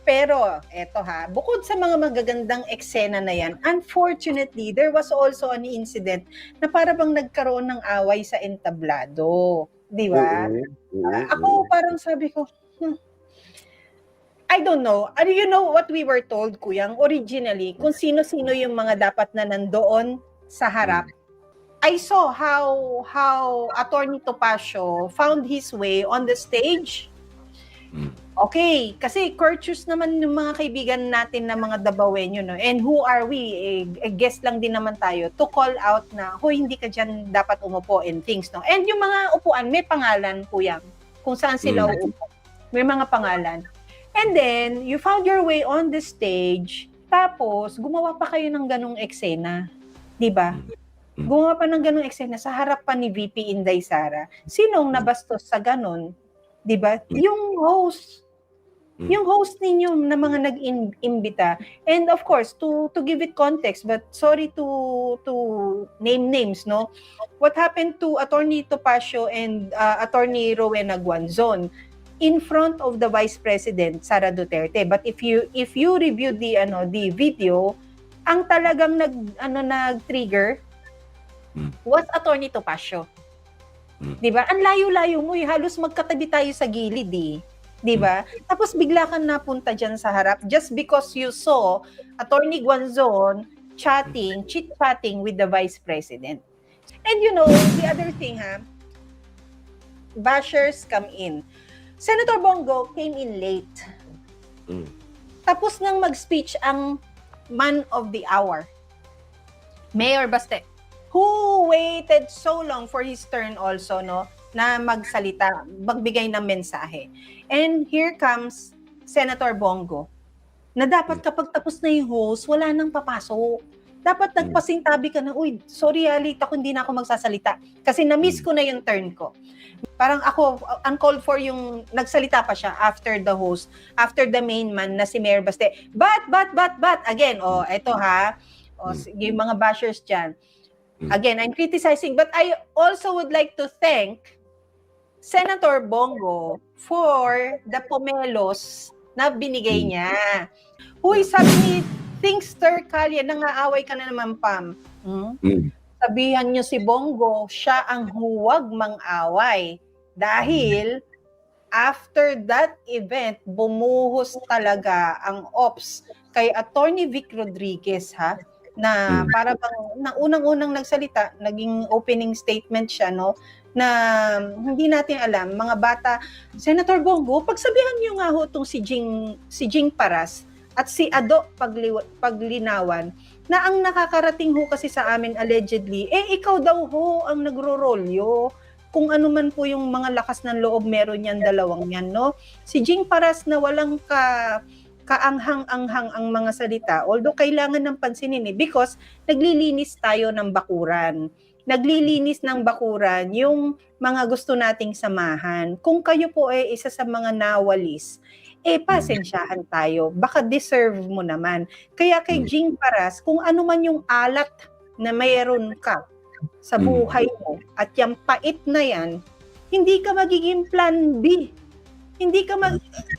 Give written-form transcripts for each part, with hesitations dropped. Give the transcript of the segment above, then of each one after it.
Pero, eto ha, bukod sa mga magagandang eksena na yan, unfortunately, there was also an incident na para bang nagkaroon ng away sa entablado. Di ba? Ako parang sabi ko, I don't know. You know what we were told, Kuyang, originally, kung sino-sino yung mga dapat na nandoon sa harap. I saw how Attorney Topacio found his way on the stage. Okay, kasi courteous naman yung mga kaibigan natin na mga Dabawenyo, no? And who are we? Guest lang din naman tayo to call out na, hoy, hindi ka dyan dapat umupo and things, no? And yung mga upuan, may pangalan, Kuyang, kung saan sila uupo. May mga pangalan. And then, you found your way on the stage, tapos, gumawa pa kayo ng ganong eksena. Diba? Gumawa pa ng ganong eksena sa harap pa ni VP Inday Sara. Sinong nabastos sa ganon? Diba? Yung host ninyo na mga nag-imbita. And of course, to give it context, but sorry to name names, no? What happened to Attorney Topacio and Attorney Rowena Guanzon in front of the Vice President Sara Duterte? But if you review the video, ang talagang nag-trigger was Attorney Topacio. 'Di ba? Ang layo-layo mo, halos magkatabi tayo sa gilid, eh. 'Di ba? Tapos bigla kang napunta diyan sa harap just because you saw Attorney Guanzon chit-chatting with the Vice President. And you know, the other thing, bashers come in. Senator Bongo came in late. Tapos nang mag-speech ang man of the hour, Mayor Baste, who waited so long for his turn also, no, na magsalita, magbigay ng mensahe. And here comes Senator Bongo, na dapat kapag tapos na yung host, wala nang papasok. Dapat nagpasintabi ka na, uy, sorry late ako, hindi na ako magsasalita. Kasi na-miss ko na yung turn ko. Parang ako, uncalled for yung nagsalita pa siya after the host, after the main man na si Mayor Baste. But, again, eto yung mga bashers dyan. Again, I'm criticizing, but I also would like to thank Senator Bongo for the pomelos na binigay niya. Uy, sabi ni Thinkster Kalye, nangaaway ka na naman, Pam. Sabihan niyo si Bongo, siya ang huwag mang-away. Dahil after that event, bumuhos talaga ang ops kay Attorney Vic Rodriguez, na para bang unang-unang nagsalita, naging opening statement siya, no, na hindi natin alam, mga bata, Senator Bongo, pagsabihan niyo nga ho itong si Jing Paras at si Ado Paglinawan, na ang nakakarating ho kasi sa amin allegedly, ikaw daw ho ang nagro-rolyo. Kung ano man po yung mga lakas ng loob, meron yan, dalawang yan, no? Si Jing Paras na walang kaanghang-anghang ang mga salita, although kailangan ng pansinin, because naglilinis tayo ng bakuran. Naglilinis ng bakuran yung mga gusto nating samahan. Kung kayo po isa sa mga nawalis, pasensyahan tayo. Baka deserve mo naman. Kaya kay Jing Paras, kung ano man yung alat na mayroon ka sa buhay mo, at yung pait na yan, hindi ka magiging plan B. Hindi ka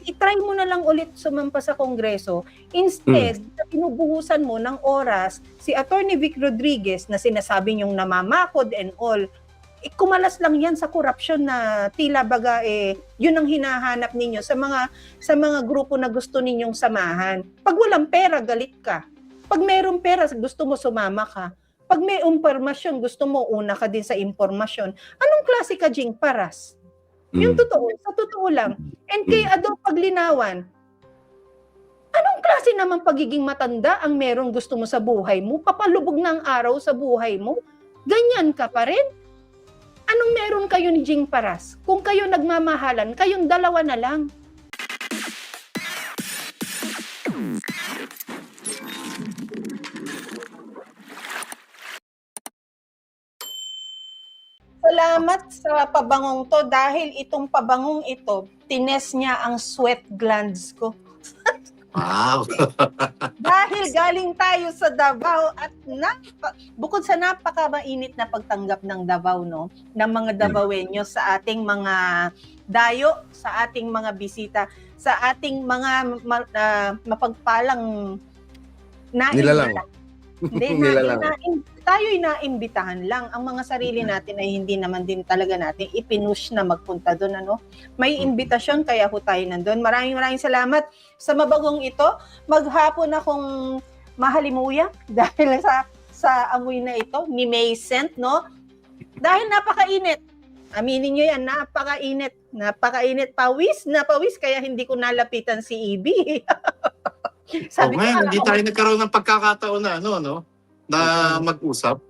i-try mo na lang ulit sumampa sa Kongreso. Instead, pinubuhusan mo ng oras si Attorney Vic Rodriguez na sinasabi niyong namamakod and all, kumalas lang yan sa korupsyon na tila baga yun ang hinahanap ninyo sa mga grupo na gusto ninyong samahan. Pag walang pera, galit ka. Pag mayroong pera, gusto mo sumama ka. Pag may impormasyon, gusto mo una ka din sa impormasyon. Anong klase ka, Jing Paras? Yung totoo, sa totoo lang. And kay Ado Paglinawan, anong klase naman pagiging matanda ang merong gusto mo sa buhay mo? Papalubog ng araw sa buhay mo? Ganyan ka pa rin? Anong meron kayo ni Jing Paras? Kung kayo nagmamahalan, kayong dalawa na lang. Salamat sa pabangong to dahil itong pabangong ito, tines niya ang sweat glands ko. Wow. Dahil galing tayo sa Davao at bukod sa napaka-mainit na pagtanggap ng Davao, no, ng mga Davaoenyo sa ating mga dayo, sa ating mga bisita, sa ating mga mapagpalang Nilalang. Tayo'y naimbitahan lang. Ang mga sarili natin ay hindi naman din talaga natin ipinush na magpunta doon. Ano? May invitasyon, kaya ho tayo nandun. Maraming salamat sa mabagong ito. Maghapon akong mahalimuya dahil sa amoy na ito ni May Scent, no? Dahil napakainit. Aminin nyo yan, napakainit. Napakainit. Pawis na pawis, kaya hindi ko nalapitan si Ibi. Sabi ko, hindi tayo nagkaroon ng pagkakataon na na mag-usap.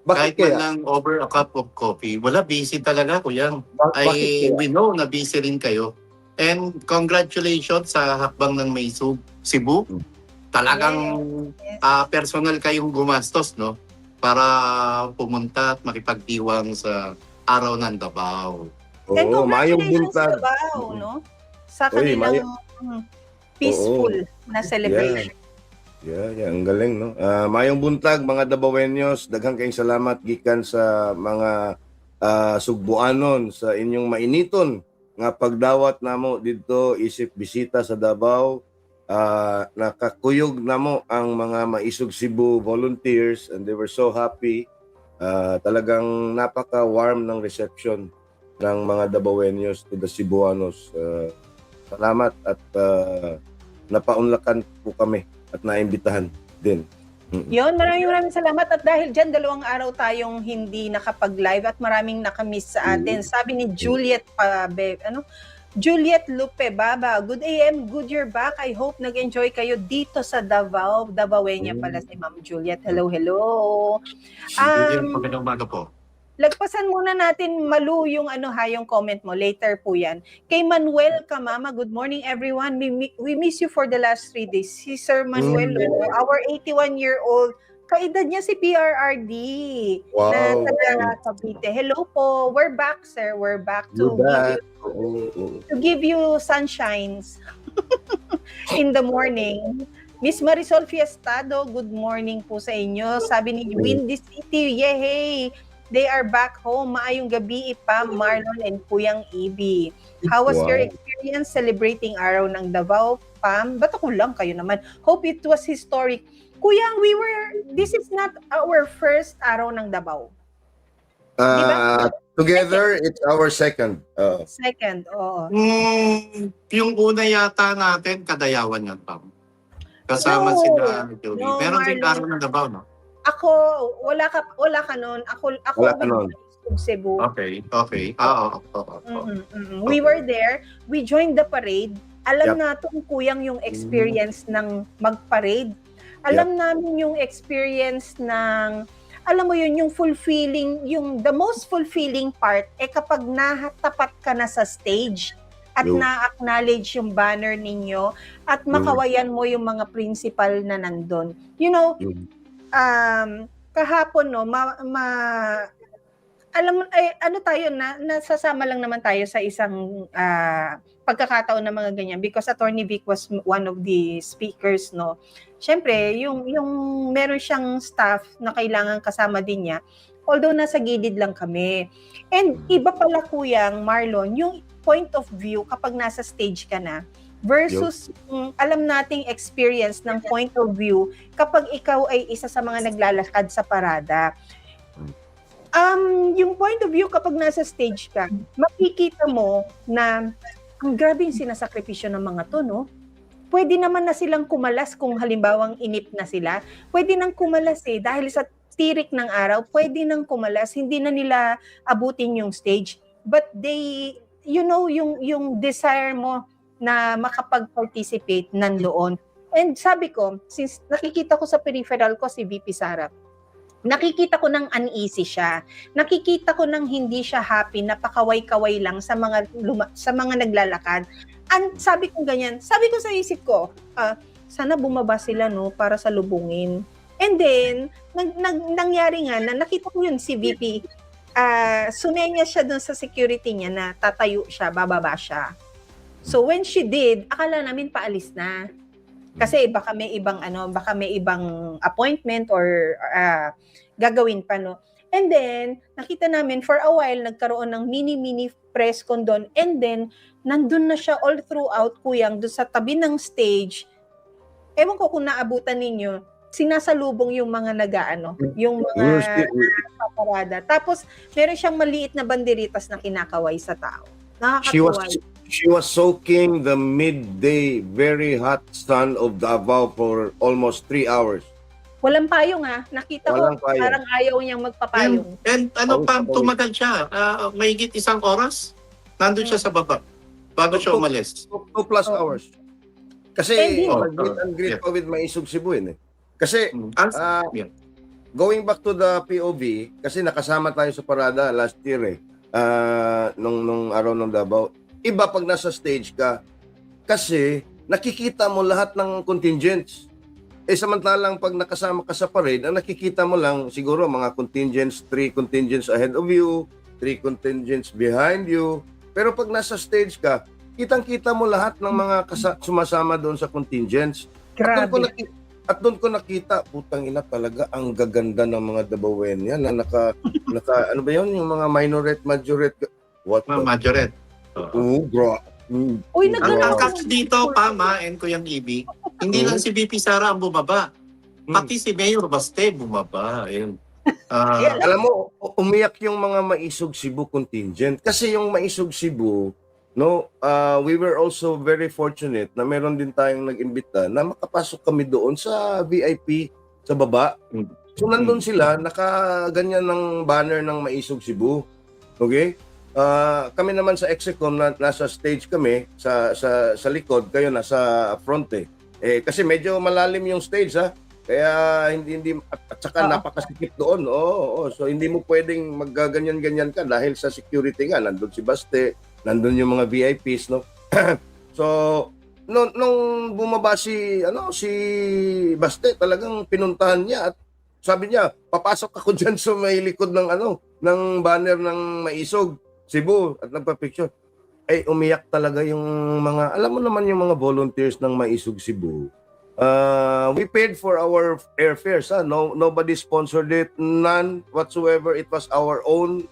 Kahit man lang over a cup of coffee. Wala, busy talaga, kuya. We know na busy rin kayo. And congratulations sa hakbang ng May Cebu. Talagang personal kayong gumastos, no? Para pumunta at makipagdiwang sa araw ng Davao. And congratulations sa Davao, no? Sa kanilang peaceful na celebration. Yeah, ang galing, no? Mayong buntag, mga Davaoenyos, daghang kayong salamat gikan sa mga Sugbuanon sa inyong mainiton nga pagdawat namo didto isip bisita sa Davao. Nakakuyog namo ang mga Maisog Cebu volunteers and they were so happy. Talagang napaka-warm ng reception ng mga Davaoenyos to the Cebuanos. Salamat at napaunlakan po kami at naimbitahan din. Yun, maraming salamat. At dahil dyan, 2 araw tayong hindi nakapag-live at maraming nakamiss sa atin. Sabi ni Juliet Juliet Lupe Baba, good AM, good you're back. I hope nag-enjoy kayo dito sa Davao. Davaoenya pala si Ma'am Juliet. Hello. Magandang umaga po. Lagpasan muna natin, Malu, yung yung comment mo. Later po yan. Kay Manuel Kamama, good morning everyone. We miss you for the last 3 days. Si Sir Manuel, our 81-year-old, kaedad niya si PRRD. Wow. Na taga Cavite. Hello po. We're back, sir. We're back to give you sunshines in the morning. Miss Marisol Fiestado, good morning po sa inyo. Sabi ni Windy City, yehey! They are back home. Maayong gabi, Pam, Marlon, and Kuyang Ibi. How was your experience celebrating Araw ng Davao, Pam? Ba't ako lang, kayo naman? Hope it was historic. Kuyang, this is not our first Araw ng Davao. Diba? Together, it's our second. Second, oo. Yung una yata natin, Kadayawan yan, Pam. Kasama sila Joey. Meron din Araw ng Davao, no? Ako, wala ka nun. Ako Cebu. Okay. We were there. We joined the parade. Alam natin, Kuyang, yung experience ng mag-parade. Alam namin yung experience ng, alam mo yun, yung fulfilling, the most fulfilling part, kapag natapat ka na sa stage at na-acknowledge yung banner ninyo at makawayan mo yung mga principal na nandun. You know, kahapon, no, alam mo, tayo nasasama lang naman tayo sa isang pagkakataon na mga ganyan because Attorney Vic was one of the speakers, no. Siyempre, yung meron siyang staff na kailangan kasama din niya, although nasa gilid lang kami. And iba pala, Kuyang, Marlon, yung point of view kapag nasa stage ka na, versus alam nating experience ng point of view kapag ikaw ay isa sa mga naglalakad sa parada. Yung point of view kapag nasa stage ka, makikita mo na ang grabe yung sinasakripisyo ng mga to, no? Pwede naman na silang kumalas kung halimbawang inip na sila. Pwede nang kumalas dahil sa tirik ng araw, pwede nang kumalas, hindi na nila abutin yung stage. But they, yung desire mo na makapag-participate nandoon. And sabi ko, since nakikita ko sa peripheral ko si VP Sara, nakikita ko ng uneasy siya. Nakikita ko ng hindi siya happy, napakaway-kaway lang sa mga naglalakad. And sabi ko ganyan, sabi ko sa isip ko, sana bumaba sila, no, para salubungin. And then, nangyari nga na nakita ko yun si VP, sumenya siya dun sa security niya na tatayo siya, bababa siya. So when she did, akala namin paalis na. Kasi baka may ibang baka may ibang appointment or gagawin pa, no. And then nakita namin for a while nagkaroon ng mini press con doon, and then nandun na siya all throughout, Kuyang, doon sa tabi ng stage. Ewan ko kung naabutan ninyo, sinasalubong yung mga yung mga paparada. Tapos meron siyang maliit na banderitas na kinakaway sa tao. Nakakatuwa. She was soaking the midday very hot sun of Davao for almost 3 hours. Walang payong nakita Walang ko payong. parang ayaw niyang magpapayong. And tumagal siya. Mahigit 1 oras. Nandun siya sa baba. Bago siya umalis. 2+ hours. Kasi nag-meet and greet pa with Maisog Cebu Kasi going back to the POV, kasi nakasama tayo sa parada last year nung araw ng Davao. Iba pag nasa stage ka kasi nakikita mo lahat ng contingents. Samantalang pag nakasama ka sa parade, ang nakikita mo lang siguro mga contingents, 3 contingents ahead of you, 3 contingents behind you. Pero pag nasa stage ka, kitang-kita mo lahat ng mga sumasama doon sa contingents. Grabe. At doon ko nakita, putang ina talaga, ang gaganda ng mga Dabawenyan na naka ano ba yun? Yung mga minorette, majorette. Majorette. Bro. Uy, Ang catch dito, Pama and Kuyang Ibig, hindi lang si VP Sara ang bumaba. Pati si Mayor Baste bumaba. Ayun. Alam mo, umiyak yung mga Maisog Cebu contingent. Kasi yung Maisog Cebu, we were also very fortunate na meron din tayong nag-imbita na makapasok kami doon sa VIP sa baba. So nandun sila, nakaganyan ng banner ng Maisog Cebu. Okay? Kami naman sa Execom nasa stage kami sa likod, kayo nasa front kasi medyo malalim yung stage kaya hindi at saka napakasikip doon. So hindi mo pwedeng maggaganyan-ganyan ka dahil sa security nga nandun si Baste, nandun yung mga VIPs So nung bumaba si Baste, talagang pinuntahan niya at sabi niya, papasok ako diyan sa may likod ng banner ng Maisog Cebu at nagpa-picture. Umiyak talaga yung mga, alam mo naman yung mga volunteers ng Maisog Cebu. We paid for our airfares. Nobody sponsored it, none whatsoever. It was our own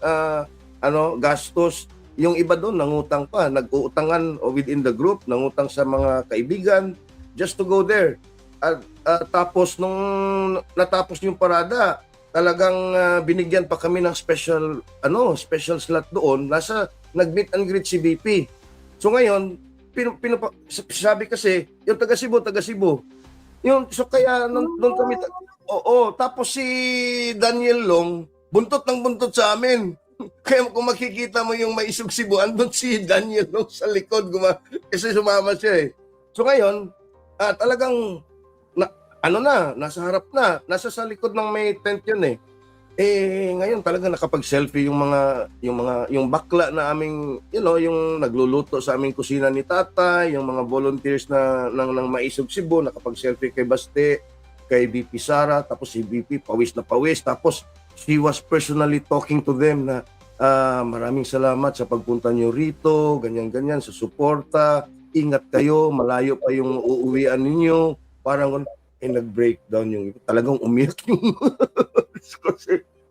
gastos. Yung iba doon nangutang pa, nag-uutangan within the group, nangutang sa mga kaibigan just to go there. Tapos nung natapos yung parada, talagang binigyan pa kami ng special slot doon. Nag-meet and greet si BP. So ngayon, sabi kasi, yung taga Cebu. So kaya doon kami, tapos si Daniel Long, buntot ng buntot sa amin. Kaya kung makikita mo yung Maisog Cebu, andun si Daniel Long sa likod, kasi sumama siya So ngayon, talagang, nasa harap na, nasa sa likod ng may tent yun ngayon talaga nakapag-selfie yung bakla na aming, yung nagluluto sa aming kusina ni Tatay, yung mga volunteers ng Maisog Cebu, nakapag-selfie kay Baste, kay BP Sara, tapos si BP pawis na pawis, tapos she was personally talking to them na maraming salamat sa pagpunta niyo rito, ganyan-ganyan, sa suporta, ingat kayo, malayo pa yung uuwian ninyo, parang nag-breakdown yung talagang umiyak yung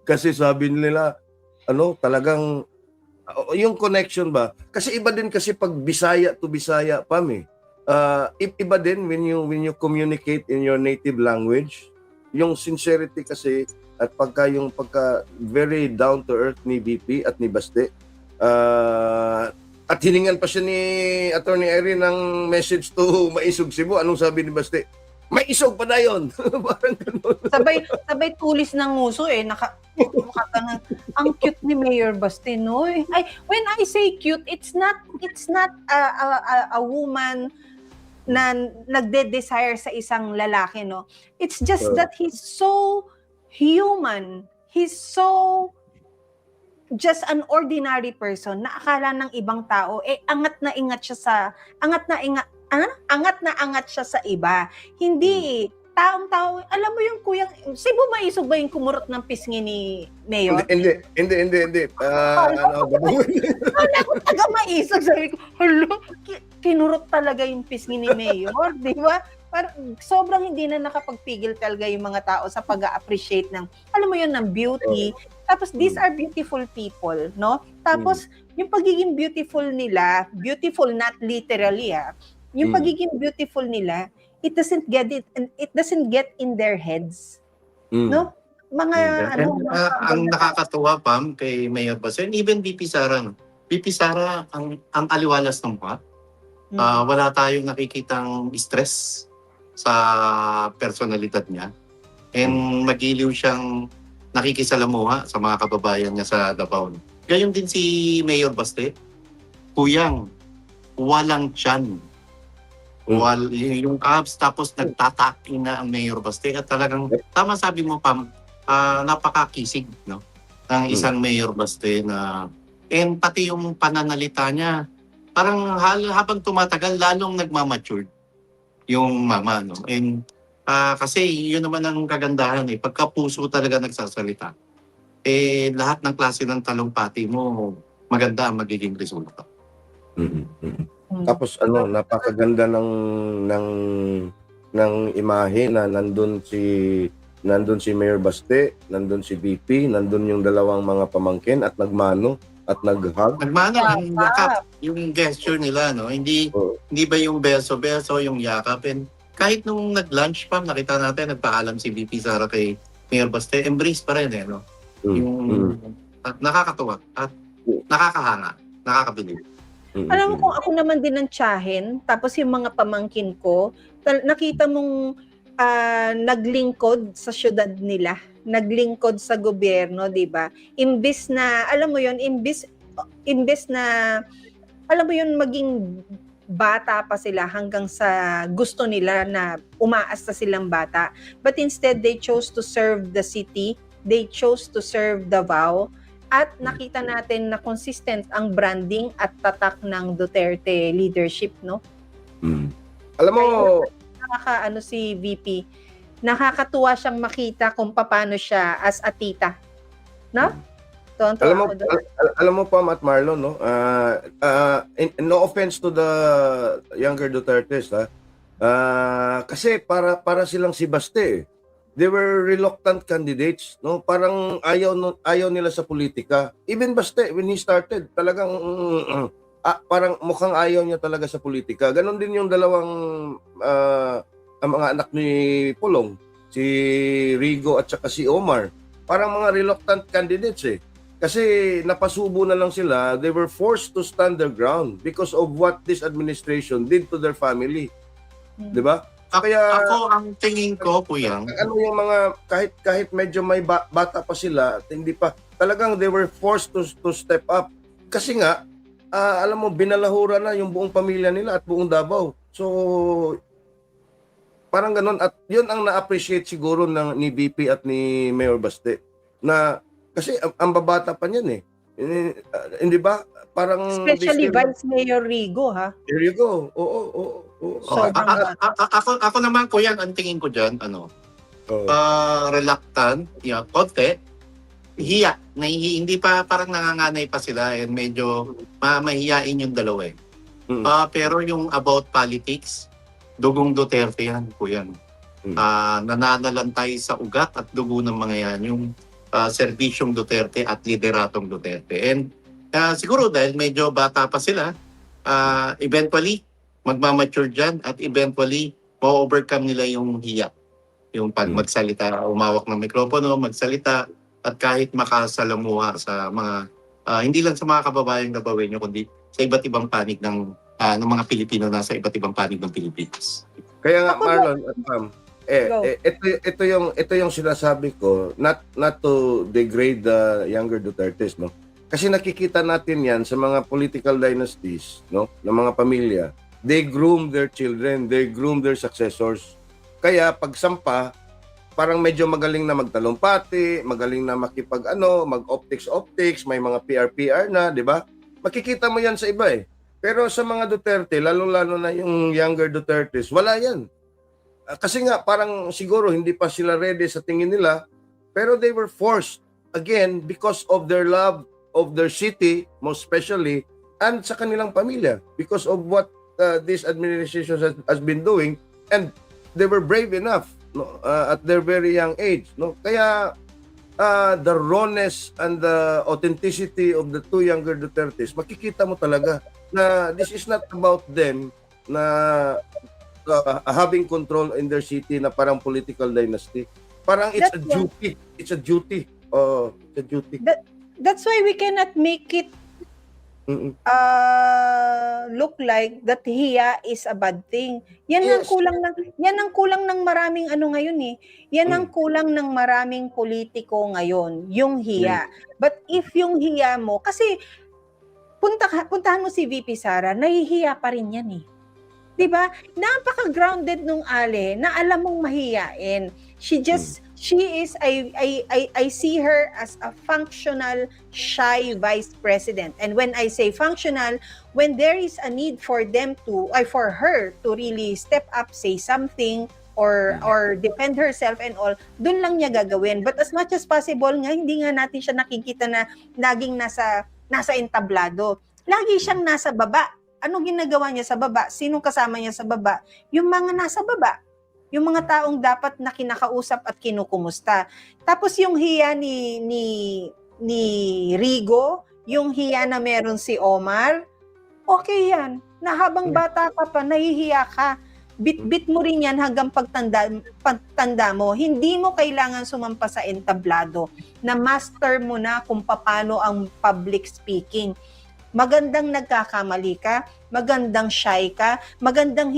kasi sabi nila talagang yung connection ba kasi iba din kasi pag Bisaya to Bisaya iba din when you communicate in your native language, yung sincerity kasi at pagka very down to earth ni BP at ni Baste at hiningan pa siya ni Attorney Irene ng message to Maisog Cebu. Anong sabi ni Baste? May isog pa na yun. Parang ganun. Sabay tulis ng nguso ang cute ni Mayor Baste, no? When I say cute, it's not a woman na nagde-desire sa isang lalaki, no? It's just that he's so human. He's so just an ordinary person na akala ng ibang tao, angat na angat siya sa iba. Hindi taong-tao, alam mo yung Kuyang, Cebu Maisog ba yung kumurot ng pisngi ni Mayor? Hindi. Wala ko taga Maisog, sabi ko, kinurot talaga yung pisngi ni Mayor, di ba? parang sobrang hindi na nakapagpigil talaga yung mga tao sa pag-appreciate ng, alam mo yun, ng beauty. Tapos, these are beautiful people, no? Tapos, yung pagiging beautiful nila, beautiful not literally, yung pagiging beautiful nila, it doesn't get in their heads. No? Mga, ang nakakatuwa, Pam, kay Mayor Basen, even VP Sara, no? VP Sara, ang aliwalas ng mukha. Wala tayong nakikitang stress sa personalidad niya. And magiliw siyang nakikisalamuha sa mga kababayan niya sa Davao. Gayon din si Mayor Baste. Kuyang, walang tiyan. Yung abs, tapos nagtataking na ang Mayor Baste. At talagang, tama sabi mo, Pam, napakakisig, no? Ng isang Mayor Baste na, and pati yung pananalita niya, parang habang tumatagal, lalong nagmamature yung mama, no? And kasi yun naman ang kagandahan, pagka puso talaga nagsasalita, lahat ng klase ng talumpati mo, maganda ang magiging resulta. Tapos napakaganda ng imahe na nandun si Mayor Baste, nandun si VP, nandun yung dalawang mga pamangkin at nagmano at nag-hug. Nagmano, yung gesture nila, no? Hindi ba yung beso-beso, yung yakap. And kahit nung nag-lunch pa, nakita natin, nagpaalam si VP Sara kay Mayor Baste, embrace pa rin, no? At nakakatuwa at nakakahanga, nakakabilib. Alam mo, kung ako naman din ng tiyahin, tapos yung mga pamangkin ko, nakita mong naglingkod sa syudad nila, naglingkod sa gobyerno, 'di ba? Imbes na, alam mo 'yon, imbes na alam mo 'yon, maging bata pa sila hanggang sa gusto nila na umaasta silang bata. But instead, they chose to serve the city, they chose to serve Davao, at nakita natin na consistent ang branding at tatak ng Duterte leadership, no? Alam mo, si VP, nakakatuwa siyang makita kung paano siya as a tita, no? Alam mo pa, Matt Marlon, no? No offense to the younger Dutertes, kasi para silang si Baste. They were reluctant candidates, no? Parang ayaw nila sa politika. Even Baste, when he started, talagang parang mukhang ayaw niya talaga sa politika. Ganon din yung dalawang ang mga anak ni Pulong, si Rigo at saka si Omar. Parang mga reluctant candidates Kasi napasubo na lang sila, they were forced to stand their ground because of what this administration did to their family. 'Di ba? Kaya ako ang tingin ko, Kuyang, ano yung mga kahit medyo may bata pa sila, hindi pa talagang they were forced to step up. Kasi nga alam mo, binalahura na yung buong pamilya nila at buong Davao. So parang ganun, at yun ang na-appreciate siguro ni VP at ni Mayor Baste, na kasi ang babata pa niyan hindi ba? Parang especially Vice Mayor Rigo, Rigo, oo. Ako naman, Kuya, ang tingin ko dyan, reluctant, konti, hiya. Hindi pa, parang nanganganay pa sila, and medyo mahihiyain yung dalawa pero yung about politics, dugong Duterte yan, Kuya. Nananalantay sa ugat at dugo ng mga yan, yung serbisyong Duterte at lideratong Duterte. And siguro dahil medyo bata pa sila, eventually, magmamature dyan at eventually, ma-overcome nila yung hiya. Yung pag magsalita, umawak ng mikropono, magsalita, at kahit makasalamuha sa mga, hindi lang sa mga kababayang Davaoenyo, kundi sa iba't ibang panig ng mga Pilipino na sa iba't ibang panig ng Pilipinas. Kaya nga, Marlon at Pam, ito yung sinasabi ko, not to degrade the younger Dutertes, no? Kasi nakikita natin yan sa mga political dynasties, no, ng mga pamilya. They groom their children, they groom their successors. Kaya pagsampa, parang medyo magaling na magtalumpati, magaling na mag-optics, may mga PR na, di ba? Makikita mo yan sa iba Pero sa mga Duterte, lalo-lalo na yung younger Dutertes, wala yan. Kasi nga, parang siguro hindi pa sila ready sa tingin nila, pero they were forced, again, because of their love of their city, most especially, and sa kanilang pamilya, because of what this administration has been doing. And they were brave enough, no, at their very young age, no. Kaya the rawness and the authenticity of the two younger Dutertes, makikita mo talaga na this is not about them na having control in their city na parang political dynasty. Parang it's a duty. It's a duty. It's a duty. That's why we cannot make it look like that hiya is a bad thing. Yan ang kulang ng maraming ano ngayon eh. Yan ang kulang ng maraming politiko ngayon, yung hiya. But if yung hiya mo, kasi puntahan mo si VP Sara, nahihiya pa rin yan eh. 'Di ba? Napaka-grounded nung Ale na alam mong mahiyain. She is I see her as a functional, shy vice president. And when I say functional, when there is a need for for her to really step up, say something, or defend herself and all, dun lang niya gagawin. But as much as possible nga, hindi nga natin siya nakikita na laging nasa entablado. Lagi siyang nasa baba. Ano ginagawa niya sa baba? Sinong kasama niya sa baba? Yung mga nasa baba. Yung mga taong dapat na kinakausap at kinukumusta. Tapos yung hiya ni Rigo, yung hiya na meron si Omar, okay yan. Na habang bata ka pa, nahihiya ka. Bit-bit mo rin yan hanggang pagtanda mo. Hindi mo kailangan sumampa sa entablado na master mo na kung paano ang public speaking. Magandang nagkakamali ka, magandang shy ka, magandang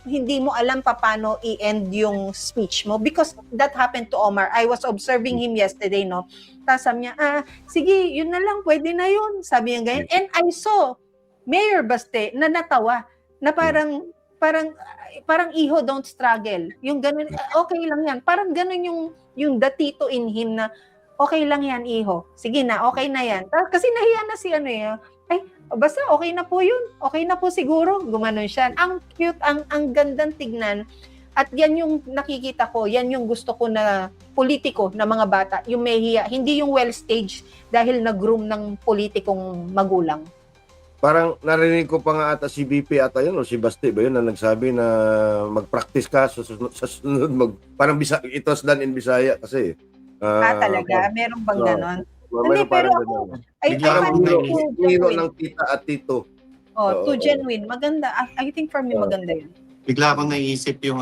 hindi mo alam paano i-end yung speech mo. Because that happened to Omar. I was observing him yesterday, no? Tapos sabi niya, sige, yun na lang, pwede na yun. Sabi niya ganyan. And I saw Mayor Baste na natawa, na parang iho, don't struggle. Yung ganun, okay lang yan. Parang ganun yung datito in him na, okay lang yan, iho. Sige na, okay na yan. Kasi nahiya na si basta okay na po yun. Okay na po siguro. Gumanon siya. Ang cute, ang gandang tignan. At yan yung nakikita ko, yan yung gusto ko na politiko na mga bata. Yung may hiya. Hindi yung well-staged dahil nag-groom ng politikong magulang. Parang narinig ko pa nga ata si BP ata yun o si Basti ba yun na nagsabi na mag-practice ka sa sunod parang itos dan in Bisaya kasi. Talaga? Meron bang ganon? Hindi, pero ako, hero ng tita at tito. Too genuine. Maganda. I think for me, maganda yun. Bigla akong naisip yung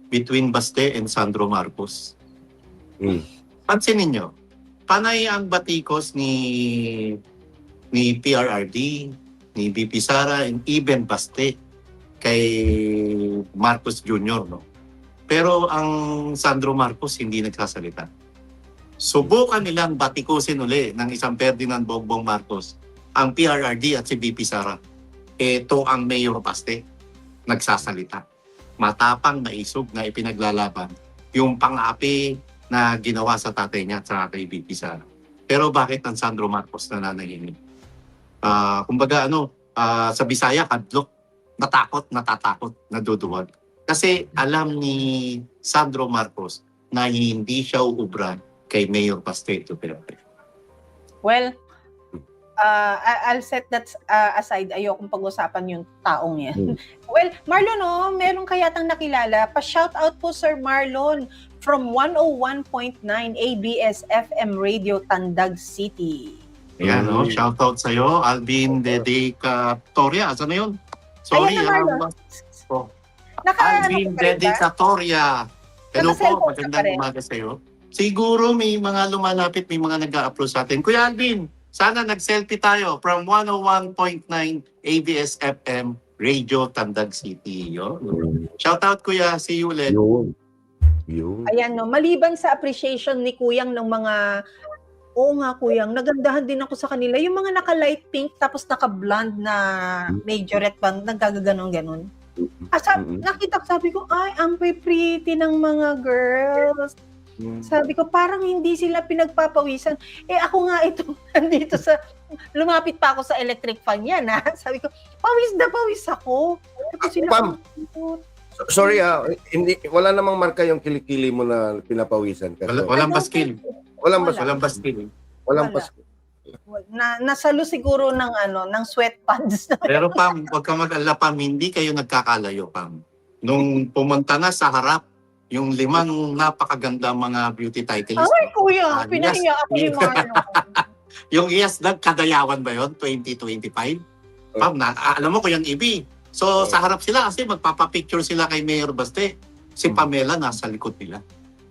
between Baste and Sandro Marcos. Pansinin nyo, panay ang batikos ni PRRD, ni BP Sara, and even Baste kay Marcos Jr., no? Pero ang Sandro Marcos hindi nagsasalita. Subukan nilang batikusin uli ng isang Ferdinand Bongbong Marcos ang PRRD at si BP Sara. Ito ang Mayor Baste, nagsasalita. Matapang, maisog na ipinaglalaban yung pang-api na ginawa sa tatay niya at sa kay BP Sara. Pero bakit ang Sandro Marcos nananahimik? Kumbaga sa Bisaya, kadlok, natatakot, naduduwag. Kasi alam ni Sandro Marcos na hindi siya uubra kay Mayor Baste Duterte. Well, I'll set that aside. Ayokong pag-usapan yung taong yan. Well, Marlon, meron kayatang nakilala. Pa-shout out po, Sir Marlon, from 101.9 ABS FM Radio, Tandag City. Ayan, shout out sa'yo. Alvin Dedicatoria. Saan na yun? Sorry. Alvin Dedicatoria. Hello po, magandang umaga sa'yo. Siguro may mga lumalapit, may mga nag-a-upload sa atin. Kuya Alvin, sana nag-selfie tayo from 101.9 ABS FM Radio Tandag City. Shout out Kuya, see you ulit. Ayan, maliban sa appreciation ni Kuyang ng mga, oo nga Kuyang, nagandahan din ako sa kanila. Yung mga naka-light pink tapos naka-blonde na majorette band, nagkaganon-ganon. Nakita ko, sabi ko, ay, ang pretty ng mga girls. Sabi ko, parang hindi sila pinagpapawisan. Ako nga ito, nandito lumapit pa ako sa electric fan yan, ha? Sabi ko, pawis na pawis ako. Pam, sorry, wala namang marka yung kilikili mo na pinapawisan. Walang baskil. Walang baskil. Nasalo siguro ng sweatpants. Pero Pam, huwag ka mag-alala Pam, hindi kayo nagkakalayo Pam. Nung pumunta na sa harap, yung 5 napakaganda mga beauty titles. Ay, kuya, Ah, pinahiya ako ni yes. Marlon. Yung Kadayawan ba yun? 2025? Pam, alam mo ko yung EB. So, sa harap sila kasi magpapapicture sila kay Mayor Baste. Si Pamela nasa likod nila.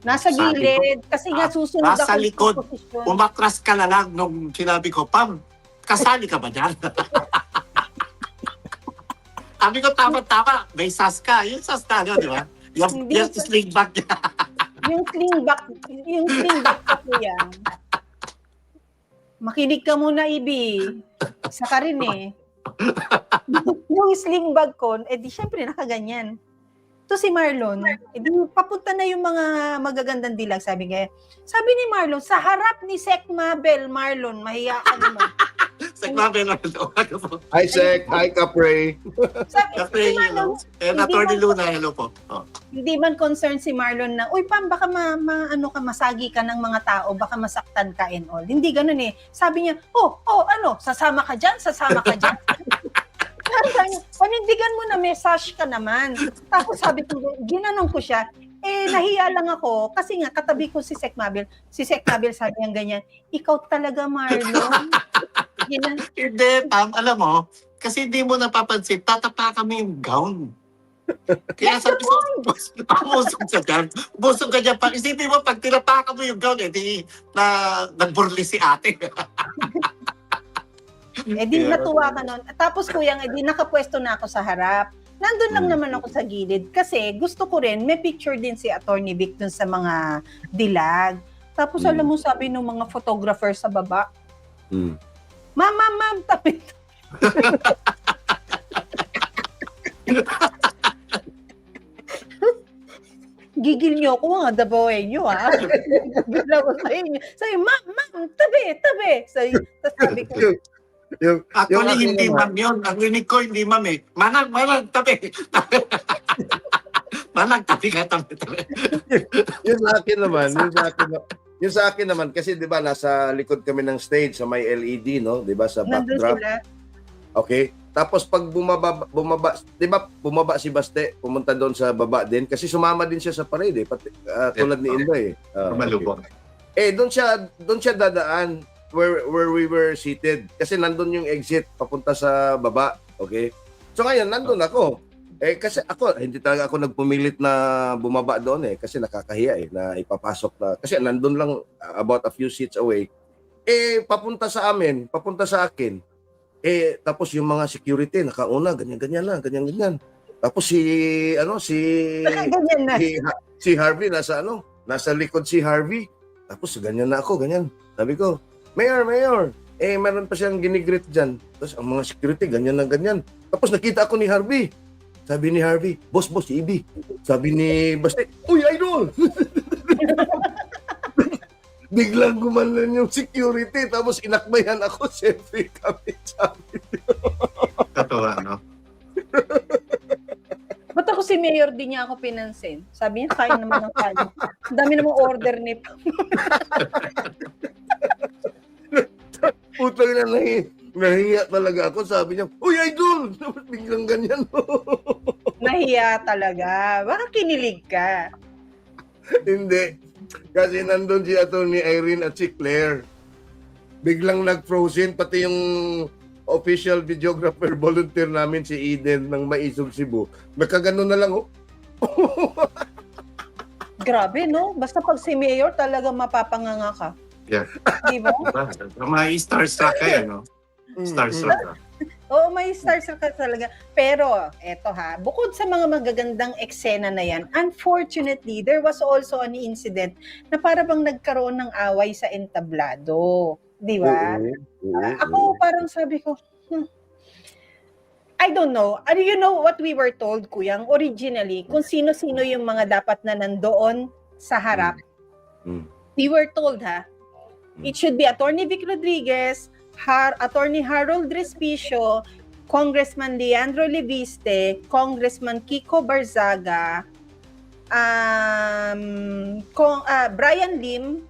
Nasa Sa gilid, kasi nga susunod nasa ako likod. sa posisyon. Umatras ka na lang nung sinabi ko, Pam, kasali ka ba dyan? Sabi ko, tama-tama. May sas ka. Yung sas ka, di ba? Yung Hindi sling bag niya. yung slingback ko, kuya. Makinig ka muna, Ibi. Isa ka rin eh. Yung sling bag ko, di syempre nakaganyan. To si Marlon, di papunta na yung mga magagandang dilag, sabi ni Marlon, sa harap ni Sec Mabel, Marlon, mahiya ka naman. Hi, Sec. Hi, Capre. Sabi Kasi, si Marlon, Attorney Luna, hello po. Oh. hindi man concerned si Marlon na, uy, Pam, baka masagi ka ng mga tao, baka masaktan ka and all. Hindi ganun eh. Sabi niya, sasama ka dyan. Sabi niya, panindigan mo na message ka naman. Tapos sabi ko, ginanong ko siya, nahiya lang ako kasi nga katabi ko si Sec Mabel. Si Sec Mabel sabi niya ganyan, ikaw talaga, Marlon. Hindi, Pam, alam mo, kasi hindi mo napapansin, tatapa kami yung gown. Kaya sabi ko, busog ka dyan. Isipin mo, pag tinapakan mo yung gown, nagburli si ate. Di natuwa ka nun. Tapos kuya, di nakapwesto na ako sa harap. Nandun lang naman ako sa gilid kasi gusto ko rin, may picture din si Attorney Vic dun sa mga dilag. Tapos alam mo, sabi ng mga photographer sa baba, Ma'am, tapit. Gigil niyo ako, mga dabaway niyo, ha? Gigil ako sa inyo. Sabi, ma'am, tabi. Sabi ko, Actually, hindi ma'am yun. Ang rinig ko, hindi ma'am eh. Manang, tabi. Manang, tabi. Yung sa akin naman, kasi di ba nasa likod kami ng stage sa may LED, no? Di ba sa nandun backdrop? sila. Okay. Tapos pag bumaba, di ba bumaba si Baste, pumunta doon sa baba din kasi sumama din siya sa parade, tulad ni Inday. Malubog. Doon siya dadaan where we were seated kasi nandun yung exit papunta sa baba, okay? So ngayon nandun ako. Kasi hindi talaga ako nagpumilit na bumaba doon kasi nakakahiya na ipapasok na kasi nandun lang about a few seats away. Papunta sa akin. Tapos yung mga security nakauna ganyan. Tapos ganyan na. si Harvey nasa likod si Harvey. Tapos ganyan na ako, ganyan. Sabi ko, Mayor, meron pa siyang ginigrit diyan. Tapos ang mga security ganyan. Tapos nakita ako ni Harvey. Sabi ni Harvey, boss, Ibi. Sabi ni Baste, uy, idol! Biglang gumanon yung security, tapos inakbayan ako, selfie kami, sabi niyo. Katawa, no? Ba't ako si Mayor, di niya ako pinansin? Sabi niya, kain naman ng kain. Ang dami namang order nito. Putang na nahiya talaga ako. Sabi niya, uy, idol! Biglang ganyan. Nahiya talaga. Baka kinilig ka. Hindi. Kasi nandun si Atty. Irene at si Claire. Biglang nag-frozen, pati yung official videographer volunteer namin si Eden ng Maisog Cebu. Nagkaganon na lang, Grabe, no? Basta pag si Mayor, talaga mapapanganga ka. Yeah. Di ba? May starstruck kayo, no? Starstruck ka. Oo, may starstruck ka talaga. Pero, eto bukod sa mga magagandang eksena na yan, unfortunately, there was also an incident na para bang nagkaroon ng away sa entablado. Di ba? Ako parang sabi ko, I don't know. You know what we were told, Kuyang, originally, kung sino-sino yung mga dapat na nandoon sa harap. We were told, it should be Attorney Vic Rodriguez, Attorney Harold Respicio, Congressman Leandro Leviste, Congressman Kiko Barzaga, Brian Lim,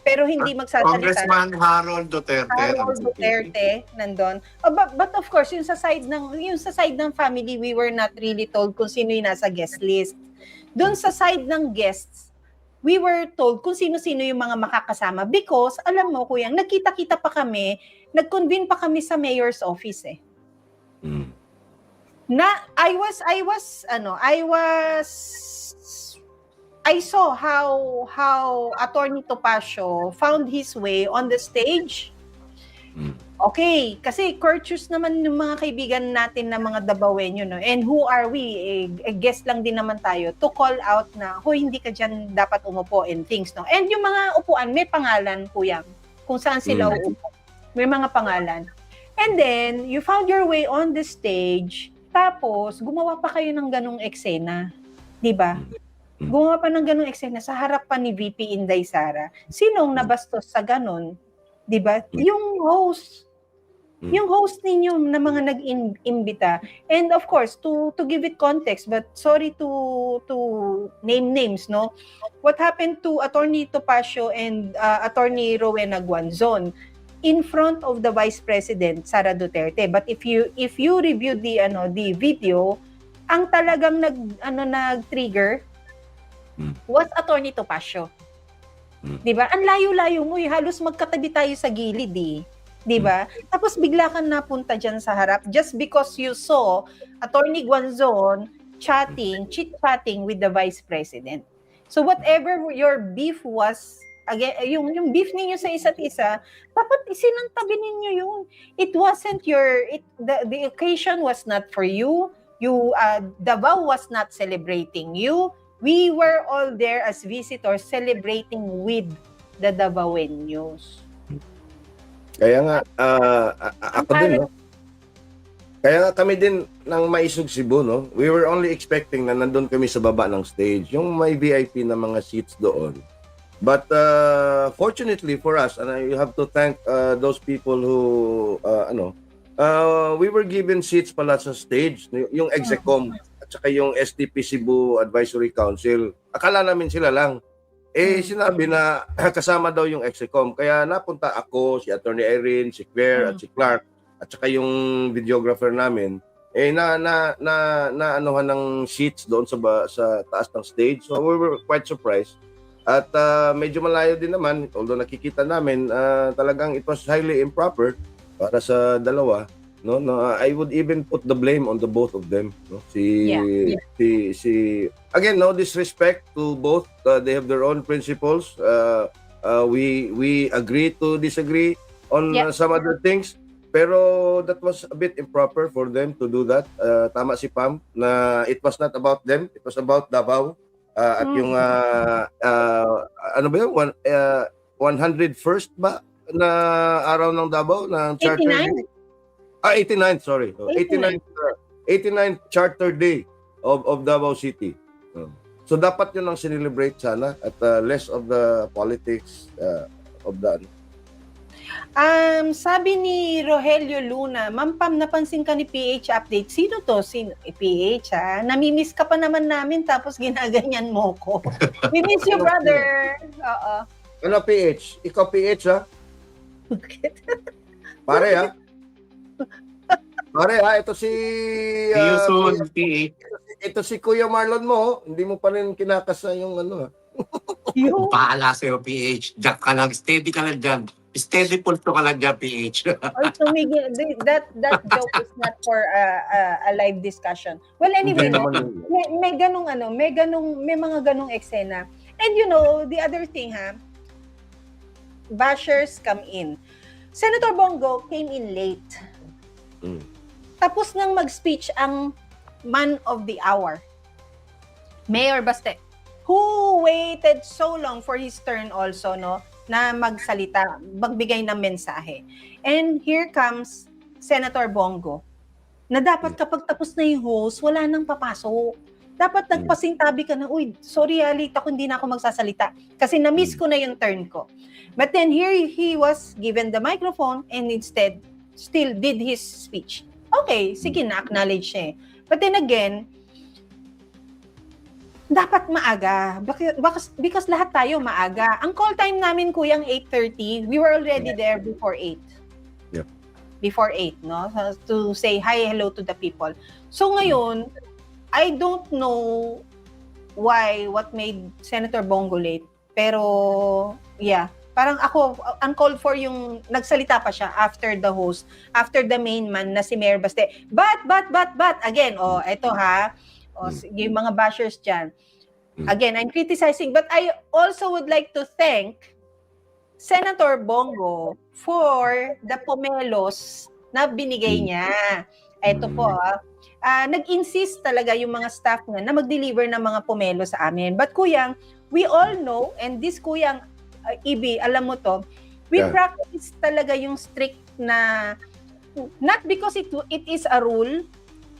pero hindi magsasalita. Congressman Harold Duterte. Harold Duterte nandun. But of course, yung sa side ng family, we were not really told kung sino yung nasa guest list. Doon sa side ng guests, we were told kung sino-sino yung mga makakasama because alam mo kuyang nagkita-kita pa kami, nag-convene pa kami sa mayor's office eh. I saw how Attorney Topacio found his way on the stage. Okay, kasi courteous naman yung mga kaibigan natin na mga Dabawenyo, no? And who are we? Guest lang din naman tayo to call out na, hoy, hindi ka dyan dapat umupo and things, no? And yung mga upuan, may pangalan, kuya, kung saan sila uupo. May mga pangalan. And then, you found your way on the stage, tapos, gumawa pa kayo ng ganong eksena. Diba? Gumawa pa ng ganong eksena sa harap pa ni VP Inday Sara. Sinong nabastos sa ganon? Diba? Yung host ninyo na mga nag-imbita. And of course, to give it context, but sorry to name names, no? What happened to Attorney Topacio and Attorney Rowena Guanzon in front of the Vice President Sara Duterte? But if you review the video, ang talagang nag-trigger was Attorney Topacio. 'Di ba? Ang layo-layo mo, halos magkatabi tayo sa gilid eh. 'Di ba? Tapos bigla kang napunta diyan sa harap just because you saw Attorney Guanzon chit-chatting with the Vice President. So whatever your beef was, again, yung beef ninyo sa isa't isa, dapat isinantabi ninyo yun. It wasn't the occasion was not for you. Davao was not celebrating you. We were all there as visitors celebrating with the Davaoenos. Kaya nga, ako din, no? Kaya nga kami din ng Maisog Cebu, no? We were only expecting na nandun kami sa baba ng stage, yung may VIP na mga seats doon. But fortunately for us, and I have to thank those people who, we were given seats pala sa stage, yung Execom, at saka yung SDP Cebu Advisory Council. Akala namin sila lang. Sinabi na kasama daw yung Execom. Kaya napunta ako, si Attorney Irene, si Claire, at si Clark, at saka yung videographer namin, anuhan ng seats doon sa taas ng stage. So we were quite surprised. At medyo malayo din naman, although nakikita namin, talagang it was highly improper para sa dalawa. No, I would even put the blame on the both of them. No? Again, no disrespect to both. They have their own principles. We agree to disagree on some other things. Pero that was a bit improper for them to do that. Tama si Pam na it was not about them. It was about Davao. At yung ano ba yun? 101st ba na araw ng Davao ng Charter 89? 89th, sorry. 89th Charter Day of Davao City. So dapat yun ang sinelebrate sana at less of the politics of the Sabi ni Rogelio Luna, Ma'am Pam, napansin ka ni PH update. Sino to? PH ha? Namimiss ka pa naman namin tapos ginaganyan mo ko. We miss you, brother. Oo. Ano PH? Ikaw PH ha? Pare ha? Pare ha, ito si See you soon, PH. ito si Kuya Marlon mo, hindi mo pa rin kinakasa yung ano ha. Pahala sa'yo, PH. Diyan ka lang. Steady ka lang dyan. Steady pulto ka lang dyan, PH. Also, Miguel, that joke is not for a live discussion. Well, anyway, may mga ganong eksena. And you know, the other thing ha, bashers come in. Senator Bongo came in late. Tapos nang mag-speech ang man of the hour, Mayor Baste, who waited so long for his turn also, no, na magsalita, magbigay ng mensahe. And here comes Senator Bongo, na dapat kapag tapos na yung host, wala nang papasok. Dapat nagpasintabi ka na, uy, sorry late ako, hindi na ako magsasalita. Kasi na-miss ko na yung turn ko. But then here he was given the microphone and instead still did his speech. Okay, sige na, acknowledge siya eh. But then again, dapat maaga. Because lahat tayo maaga. Ang call time namin, kuyang 8:30. We were already there before 8. Yep. Before 8, no? To say hi, hello to the people. So ngayon, I don't know what made Senator Bongo late. Pero, yeah. Parang ako, uncalled for yung nagsalita pa siya after the host, after the main man na si Mayor Baste. But, again, eto ha, yung mga bashers dyan. Again, I'm criticizing, but I also would like to thank Senator Bongo for the pomelos na binigay niya. Eto po, nag-insist talaga yung mga staff niya na mag-deliver ng mga pomelo sa amin. But kuyang, we all know, and this kuyang, Ibi, alam mo to, we practice talaga yung strict na, not because it is a rule,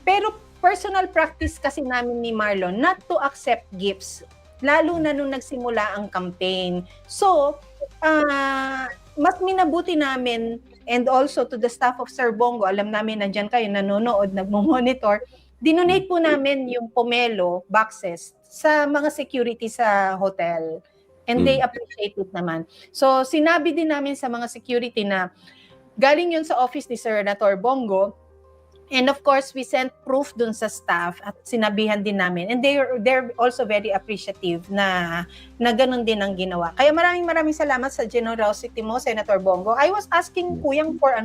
pero personal practice kasi namin ni Marlon not to accept gifts, lalo na nung nagsimula ang campaign. So, mas minabuti namin, and also to the staff of Sir Bongo, alam namin nandyan kayo, nanonood, nagmo-monitor, dinonate po namin yung pomelo boxes sa mga security sa hotel. And they appreciate it naman. So, sinabi din namin sa mga security na galing yun sa office ni Senator Bongo. And of course, we sent proof dun sa staff at sinabihan din namin. And they're also very appreciative na ganun din ang ginawa. Kaya maraming salamat sa generosity mo, Senator Bongo. I was asking kuyang for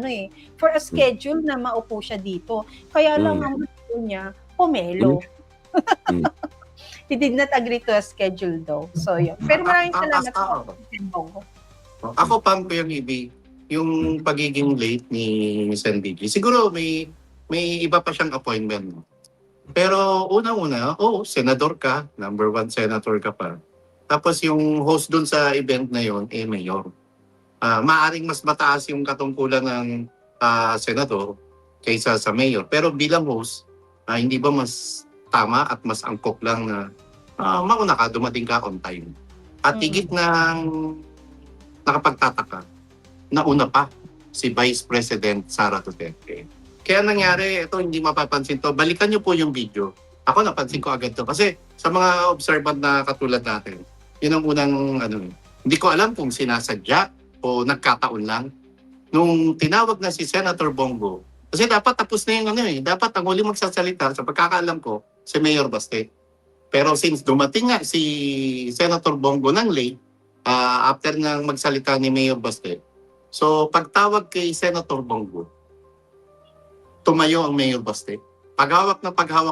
for a schedule na maupo siya dito. Kaya lang ang gusto niya, pomelo. He did not agree to a schedule though. So, yun. Pero maraming salamat po. Ako pang yung Ibi, yung pagiging late ni Sen BG. Siguro may iba pa siyang appointment. Pero una-una, senador ka, number 1 senator ka pa. Tapos yung host dun sa event na yon, mayor. Maaring mas mataas yung katungkulan ng senador kaysa sa mayor. Pero bilang host, hindi ba mas tama at mas angkop lang na mauna ka, dumating ka on time. At higit ng nakapagtataka, nauna pa si Vice President Sara Duterte. Kaya nangyari, ito hindi mapapansin to. Balikan niyo po yung video. Ako napansin ko agad to. Kasi sa mga observant na katulad natin, yun ang unang hindi ko alam kung sinasadya o nagkataon lang. Nung tinawag na si Senator Bongo, kasi dapat tapos na yung dapat ang huli magsasalita sa pagkakaalam ko, si Mayor Baste. Pero since dumating nga si Senator Bongo ng late, after nang magsalita ni Mayor Baste, so pagtawag kay Senator Bongo, tumayo ang Mayor Baste. Paghawak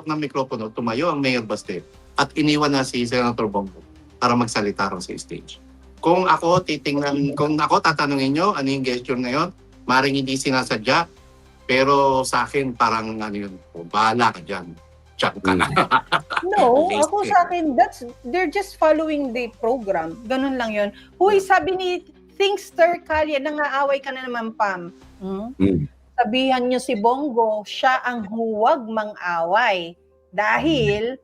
ng mikropono, tumayo ang Mayor Baste at iniwan na si Senator Bongo para magsalita ron sa stage. Kung ako tatanungin nyo, ano yung gesture na yun, maring hindi sinasadya, pero sa akin parang bahala ka dyan. Chat ka na. No, ako sa akin, they're just following the program. Ganun lang yun. Huy, sabi ni Thinkster Kalye, nangaaway ka na naman, Pam. Sabihan niyo si Bongo, siya ang huwag mang-away. Dahil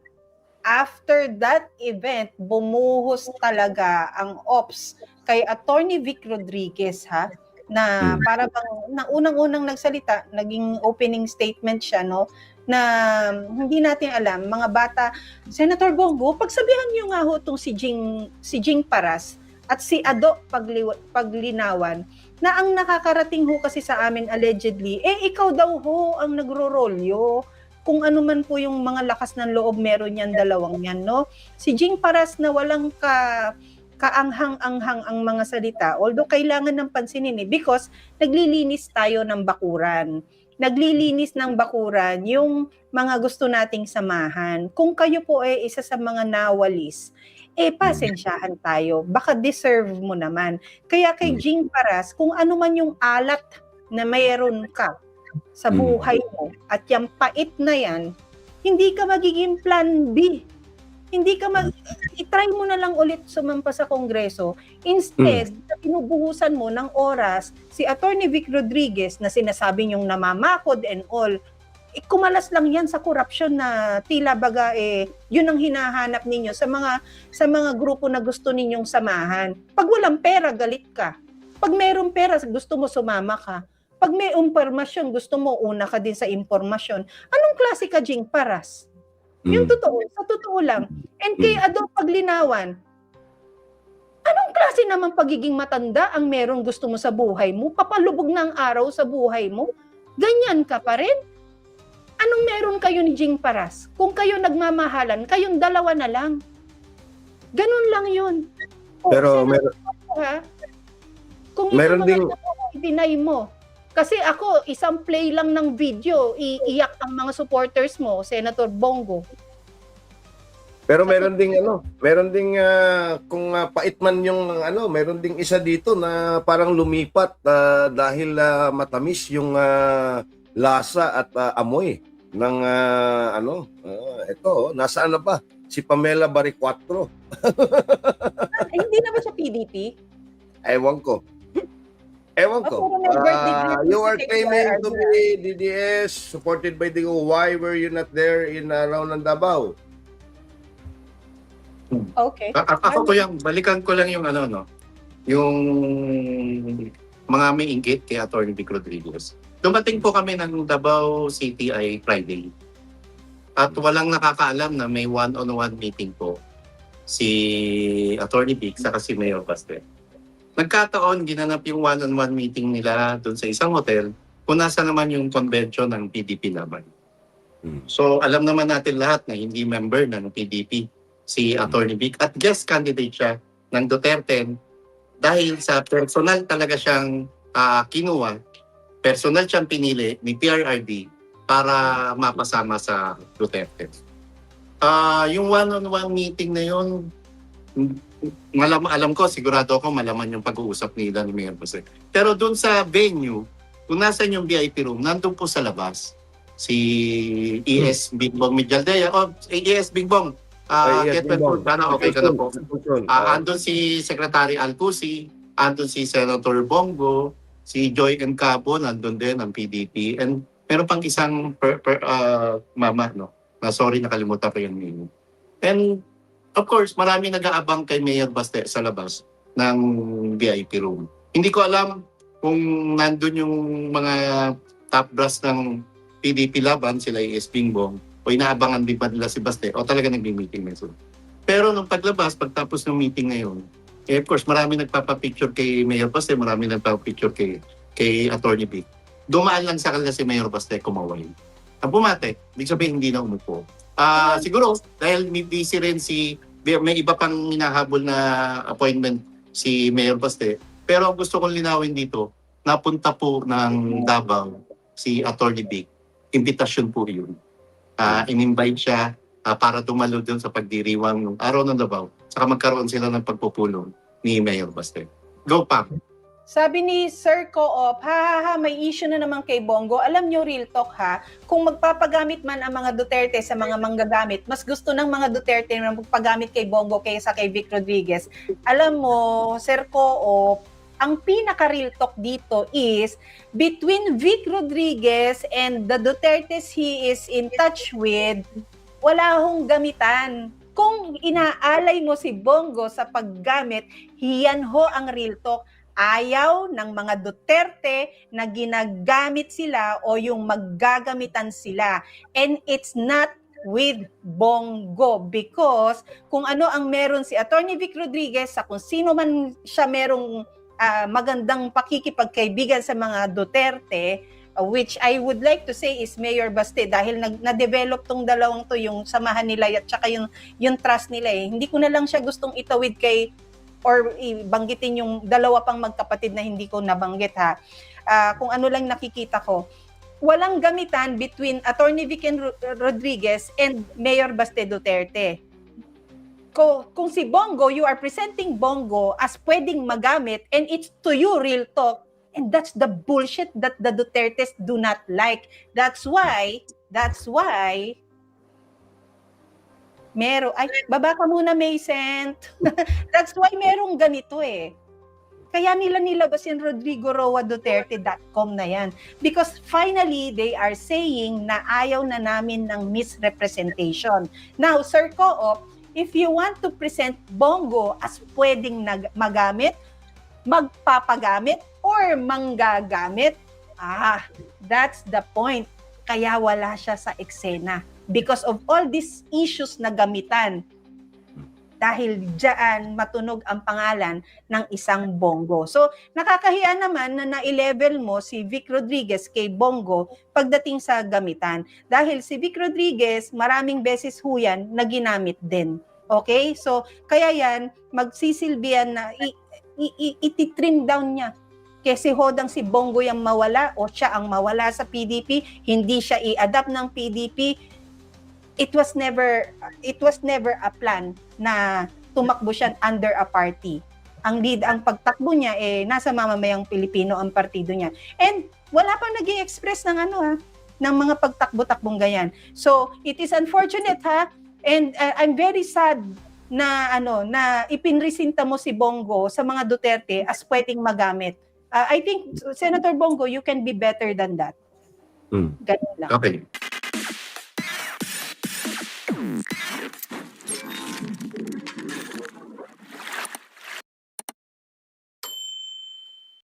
after that event, bumuhos talaga ang ops kay Attorney Vic Rodriguez, na para bang na unang-unang nagsalita, naging opening statement siya, no, na hindi natin alam, mga bata, Senator Bongo, pagsabihan niyo nga ho itong si Jing Paras at si Ado Paglinawan, na ang nakakarating ho kasi sa amin allegedly, ikaw daw ho ang nagro-rolyo. Kung ano man po yung mga lakas ng loob, meron yan, dalawang yan, no? Si Jing Paras na walang kaanghang-anghang ang mga salita, although kailangan ng pansinin because naglilinis tayo ng bakuran. Naglilinis ng bakuran yung mga gusto nating samahan. Kung kayo po isa sa mga nawalis, pasensyahan tayo. Baka deserve mo naman. Kaya kay Jing Paras, kung ano man yung alat na mayroon ka sa buhay mo at yung pait na yan, hindi ka magiging plan B. Hindi ka i-try mo na lang ulit sumampa sa Kongreso. Instead, pinubuhusan mo ng oras si Attorney Vic Rodriguez na sinasabi niyong namamakod and all, kumalas lang yan sa korupsyon na tila baga yun ang hinahanap ninyo sa mga grupo na gusto ninyong samahan. Pag walang pera, galit ka. Pag mayroong pera, gusto mo sumama ka. Pag may impormasyon, gusto mo una ka din sa impormasyon. Anong klase ka, Jing Paras? Yung totoo, sa totoo lang. And kay Ado Paglinawan, anong klase naman pagiging matanda ang meron gusto mo sa buhay mo? Papalubog ng araw sa buhay mo? Ganyan ka pa rin? Anong meron kayo ni Jing Paras? Kung kayo nagmamahalan, kayong dalawa na lang. Ganun lang yun. Pero kung meron ito ding- i-deny mo. Kasi ako, isang play lang ng video, iiyak ang mga supporters mo, Senator Bongo. Pero meron ding kung pait man yung meron ding isa dito na parang lumipat dahil matamis yung lasa at amoy ng nasaan na ba? Si Pamela Baricuatro. Hindi na ba siya PDP? Ewan ko. Pero may birthday greeting You are si claiming KRD, to be DDS supported by the Why were you not there in around Davao? Okay. Ako ko yung, balikan ko lang yung yung mga may inggit kay Atty. Vic Rodriguez. Dumating po kami ng Davao City ay Friday. At walang nakakaalam na may one-on-one meeting po si Atty. Vic saka si Mayor Baste. Nagkataon, ginanap yung one-on-one meeting nila doon sa isang hotel kung nasa naman yung convention ng PDP laban. So alam naman natin lahat na hindi member ng PDP si Atty. Vic at guest candidate siya ng Duterte dahil sa personal talaga siyang kinuha, personal siyang pinili ni PRRD para mapasama sa Duterte. Yung one-on-one meeting na yun, alam ko, sigurado ako malaman yung pag-uusap nila ni Mayor Jose. Pero doon sa venue, kung nasan yung VIP room, nandun po sa labas si ES Bingbong Mijaldea. ES Bingbong, get well po. Sana okay ka na po. Andun si Secretary Alcusi, andun si Senator Bongo, si Joy Encabo, nandun din ang PDP. And meron pang isang mama, na sorry, nakalimutan ko yung name. And of course, marami nag-aabang kay Mayor Baste sa labas ng VIP room. Hindi ko alam kung nandun yung mga top brass ng PDP laban, sila ES Bingbong, o inaabangan din pa nila si Baste, o talaga nag-meeting na sila. Pero nung paglabas, pagtapos ng meeting ngayon, of course, marami nagpapapicture kay Mayor Baste, marami nagpapapicture kay Atty. Vic. Dumaan lang sa kanila si Mayor Baste, kumaway. Ang bumate, ibig sabihin hindi na umupo. Siguro, dahil busy rin may iba pang hinahabol na appointment si Mayor Baste. Pero ang gusto kong linawin dito, napunta po ng Davao si Atty. Vic. Imbitasyon po yun. In-invite siya para dumalo dun sa pagdiriwang ng araw ng Davao. Saka magkaroon sila ng pagpupulong ni Mayor Baste. Go, Pam. Sabi ni Sir Co-op, may issue na naman kay Bongo. Alam nyo, real talk kung magpapagamit man ang mga Duterte sa mga manggagamit, mas gusto ng mga Duterte na magpagamit kay Bongo kaysa kay Vic Rodriguez. Alam mo, Sir Co-op, ang pinaka-real talk dito is between Vic Rodriguez and the Dutertes he is in touch with, wala hong gamitan. Kung inaalay mo si Bongo sa paggamit, yan ho ang real talk. Ayaw ng mga Duterte na ginagamit sila o yung maggagamitan sila. And it's not with Bongo because kung ano ang meron si Atty. Vic Rodriguez sa kung sino man siya merong magandang pakikipagkaibigan sa mga Duterte, which I would like to say is Mayor Baste dahil na-develop tong dalawang to yung samahan nila at saka yung trust nila Hindi ko na lang siya gustong itawid kay or banggitin yung dalawa pang magkapatid na hindi ko nabanggit kung ano lang nakikita ko. Walang gamitan between Atty. Vic Rodriguez and Mayor Baste Duterte. Kung si Bongo, you are presenting Bongo as pwedeng magamit and it's to you real talk, and that's the bullshit that the Dutertes do not like. That's why baba ka muna, Maysent. That's why merong ganito Kaya nila nilabas yung RodrigoRoaDuterte.com na yan. Because finally, they are saying na ayaw na namin ng misrepresentation. Now, Sir Co-op, if you want to present Bongo as pwedeng magamit, magpapagamit, or manggagamit, that's the point. Kaya wala siya sa eksena. because of all these issues na gamitan. Dahil diyan matunog ang pangalan ng isang Bongo. So, nakakahiya naman na na-level mo si Vic Rodriguez kay Bongo pagdating sa gamitan. Dahil si Vic Rodriguez, maraming beses ho yan na ginamit din. Okay? So, kaya yan, magsisilbihan na iti-trim down niya. Kasi hodang si Bongo yung mawala o siya ang mawala sa PDP, hindi siya i-adapt ng PDP, it was never a plan na tumakbo siya under a party. Ang pagtakbo niya nasa mamamayang Pilipino ang partido niya. And wala pang nag-i-express ng ng mga pagtakbo-takbong ganyan. So, it is unfortunate and I'm very sad na na ipinresinta mo si Bongo sa mga Duterte as pwedeng magamit. I think Senator Bongo, you can be better than that. Mm. Ganun lang. Okay.